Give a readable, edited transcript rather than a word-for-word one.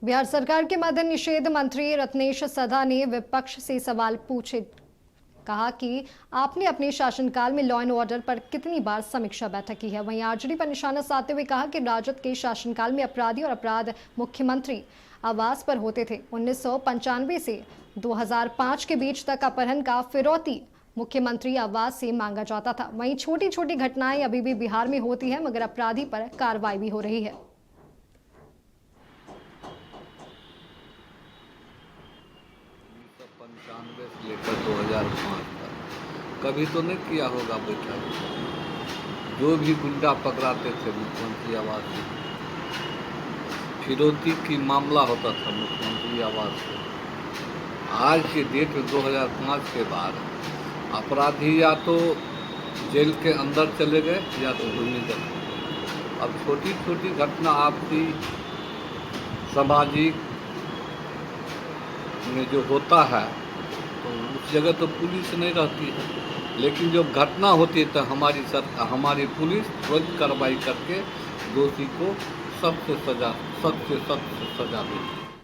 बिहार सरकार के मद्य निषेध मंत्री रत्नेश सदा ने विपक्ष से सवाल पूछे। कहा कि आपने अपने शासनकाल में लॉ एंड ऑर्डर पर कितनी बार समीक्षा बैठक की है। वहीं आरजेडी पर निशाना साधते हुए कहा कि राजद के शासनकाल में अपराधी और अपराध मुख्यमंत्री आवास पर होते थे। 1995 से 2005 के बीच तक अपहरण का फिरौती मुख्यमंत्री आवास से मांगा जाता था। वहीं छोटी छोटी घटनाएं अभी भी बिहार में होती है, मगर अपराधी पर कार्रवाई भी हो रही है। 1995 से लेकर 2005 तक कभी तो नहीं किया होगा बैठक। जो भी गुंडा पकड़ाते थे मुख्यमंत्री आवास से, फिरौती की मामला होता था मुख्यमंत्री आवास से। आज के डेट में 2005 के बाद अपराधी या तो जेल के अंदर चले गए या तो भूमिगत। अब छोटी छोटी घटना आपसी सामाजिक में जो होता है तो उस जगह तो पुलिस नहीं रहती है, लेकिन जब घटना होती है तो हमारी पुलिस तुरंत कार्रवाई करके दोषी को सख्त से सख्त सजा देती है।